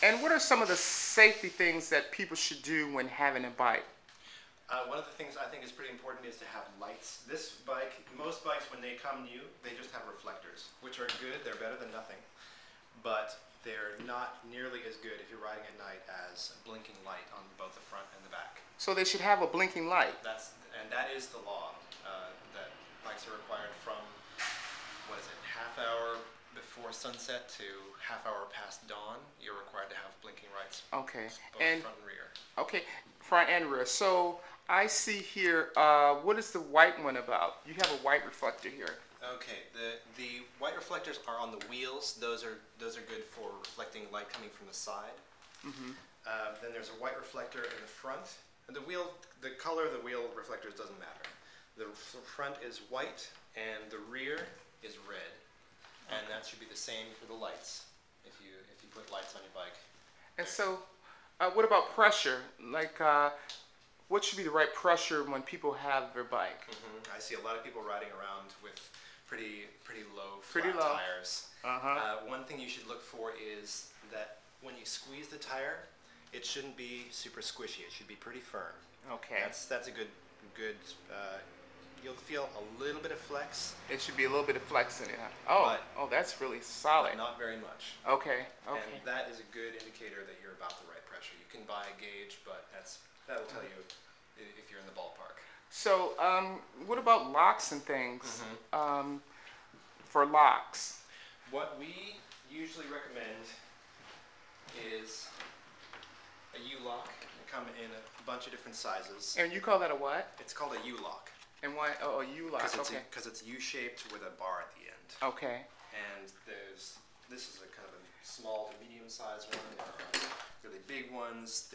And what are some of the safety things that people should do when having a bike? One of the things I think is pretty important is to have lights. This bike, most bikes when they come new, they just have reflectors, which are good, they're better than nothing. But they're not nearly as good if you're riding at night as a blinking light on both the front and the back. So they should have a blinking light. That is the law, that bikes are required from, what is it, half hour before sunset to half hour past dawn. You're required to have blinking lights. Okay. Both And front and rear. okay, front and rear. So I see here, what is the white one about? You have a white reflector here. Okay, the white reflectors are on the wheels. Those are good for reflecting light coming from the side. Mm-hmm. Then there's a white reflector in the front. And the color of the wheel reflectors doesn't matter. The front is white and the rear is red, and that should be the same for the lights. If you put lights on your bike. And so, what about pressure? Like, what should be the right pressure when people have their bike? I see a lot of people riding around with pretty low Pretty flat low. tires. One thing you should look for is that when you squeeze the tire, it shouldn't be super squishy. It should be pretty firm. Okay. That's a good. You'll feel a little bit of flex. It should be a little bit of flex in it. Oh, that's really solid. But not very much. Okay. Okay. And that is a good indicator that you're about the right pressure. You can buy a gauge, but that'll tell you if you're in the ballpark. So, what about locks and things? For locks. What we usually recommend is a U-lock. They come in a bunch of different sizes. And you call that a what? It's called a U-lock. And why? Oh, a U-lock. Okay. Because it's U-shaped with a bar at the end. Okay. And this is a kind of a small to medium-sized one. There are really big ones.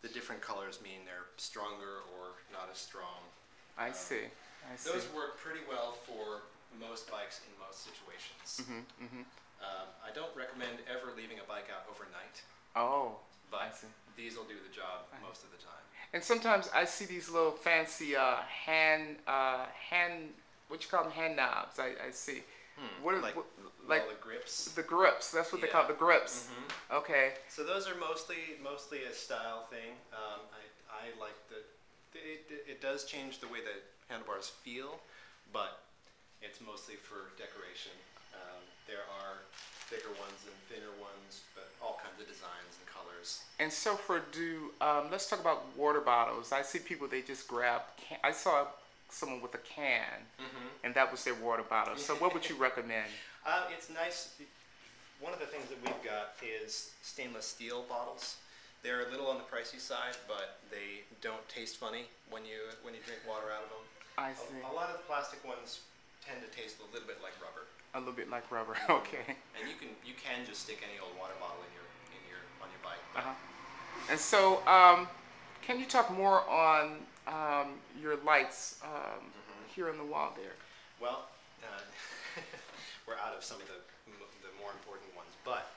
The different colors mean they're stronger or not as strong. I see. I see. Those work pretty well for most bikes in most situations. I don't recommend ever leaving a bike out overnight. Oh, but I see. These will do the job most of the time. And sometimes I see these little fancy hand what you call them, hand knobs. I see. What are like the grips? The grips. That's what they call it, the grips. Okay. So those are mostly a style thing. I like it does change the way that handlebars feel, but it's mostly for decoration. There are thicker ones and thinner ones, but all kinds of designs and colors. And so let's talk about water bottles. I see people, they just grab, I saw someone with a can, and that was their water bottle. So what would you recommend? It's nice. One of the things that we've got is stainless steel bottles. They're a little on the pricey side, but they don't taste funny when you drink water out of them. I see. A lot of the plastic ones tend to taste a little bit like rubber. A little bit like rubber. Okay. And you can just stick any old water bottle on your bike. And so, can you talk more on your lights here on the wall there? Well, we're out of some of the more important ones, but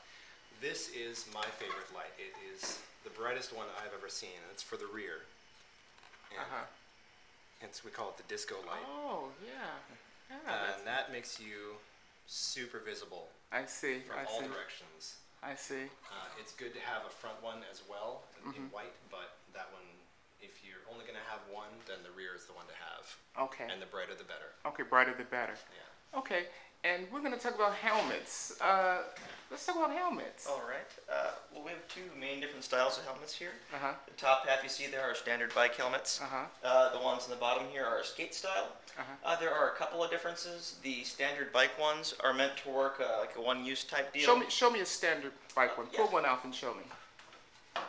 this is my favorite light. It is the brightest one I've ever seen, and it's for the rear. And we call it the disco light. Oh, yeah. And that makes you super visible. I see. From all directions. I see. It's good to have a front one as well in white, but that one, if you're only going to have one, then the rear is the one to have. Okay. And the brighter the better. Okay, brighter the better. Yeah. Okay, and we're going to talk about helmets. Let's talk about helmets. All right. Well, we have two main different styles of helmets here. Uh-huh. The top half you see there are standard bike helmets. Uh-huh. The ones in the bottom here are skate style. Uh-huh. There are a couple of differences. The standard bike ones are meant to work like a one-use type deal. Show me a standard bike one. Pull one out and show me. That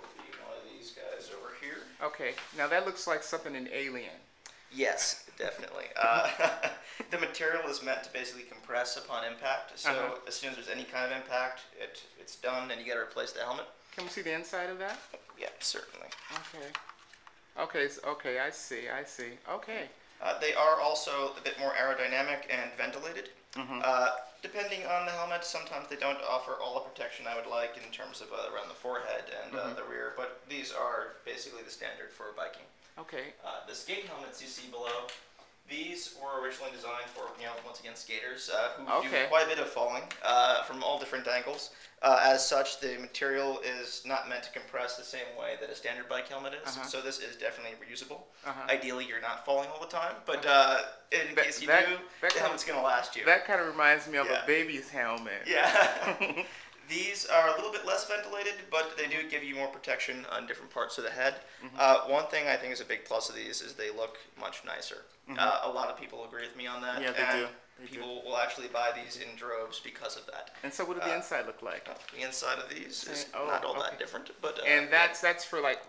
would be one of these guys over here. Okay. Now that looks like something in Alien. Yes, definitely. The material is meant to basically compress upon impact. So as soon as there's any kind of impact, it's done, and you got to replace the helmet. Can we see the inside of that? Yeah, certainly. Okay. Okay. Okay. I see. Okay. They are also a bit more aerodynamic and ventilated. Depending on the helmet, sometimes they don't offer all the protection I would like in terms of around the forehead and the rear, but these are basically the standard for biking. Okay. The skate helmets you see below, These were originally designed for, once again, skaters who do Okay. quite a bit of falling from all different angles. As such, the material is not meant to compress the same way that a standard bike helmet is. So this is definitely reusable. Ideally, you're not falling all the time, but in case you do, the helmet's going to last you. That kind of reminds me of a baby's helmet. Yeah. These are a little bit less ventilated, but they do give you more protection on different parts of the head. One thing I think is a big plus of these is they look much nicer. A lot of people agree with me on that. Yeah, they do. People will actually buy these in droves because of that. And so what does the inside look like? The inside of these is not all that different. But, and that's for like,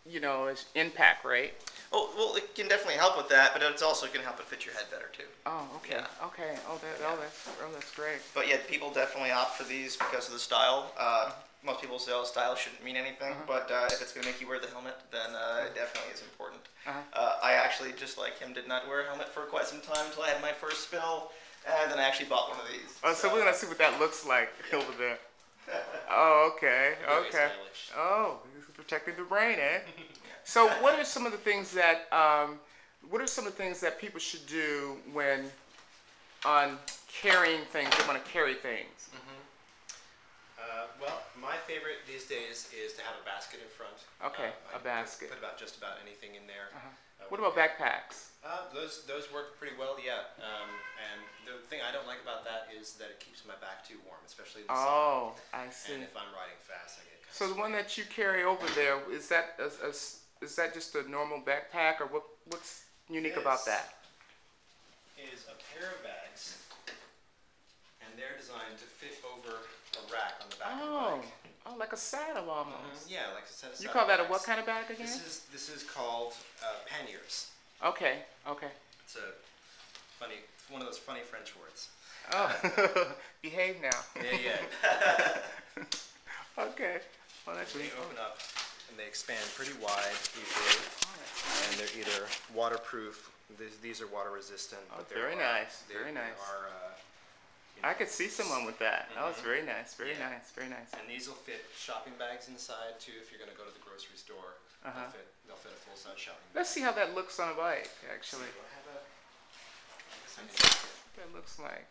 it's impact, right? Oh, well, it can definitely help with that, but it's also going to help it fit your head better too. Oh, okay. Yeah. Okay. That's great. But yeah, people definitely opt for these because of the style. Most people say, style shouldn't mean anything, but if it's going to make you wear the helmet, then it definitely is important. I actually, just like him, did not wear a helmet for quite some time until I had my first spill, and then I actually bought one of these. Oh, so we're going to see what that looks like over there. Oh, okay. Okay. Oh, he's protecting the brain, eh? So what are some of the things that people should do when on carrying things, they want to carry things? Well, my favorite these days is to have a basket in front. Okay, a basket. Put just about anything in there. What about backpacks? Those work pretty well, yeah. And the thing I don't like about that is that it keeps my back too warm, especially in the summer. Oh, I see. And if I'm riding fast, I get kind of So the one that you carry over there, is that just a normal backpack, or what's unique about that? Is a pair of bags, and they're designed to fit over a rack on the back of the bike. Oh, like a saddle almost. Yeah, like a set of You call that a bags. what kind of bag again? This is called panniers. Okay. It's one of those funny French words. Oh, behave now. Yeah. Okay. Well, that's They really open up and they expand pretty wide usually, and they're either waterproof. These are water resistant. Oh, but very nice. Very nice. I could see someone with that. That was very nice. Very nice. And these will fit shopping bags inside too. If you're going to go to the grocery store, they'll fit a full-size shopping bag. Let's see how that looks on a bike, actually. So What that looks like.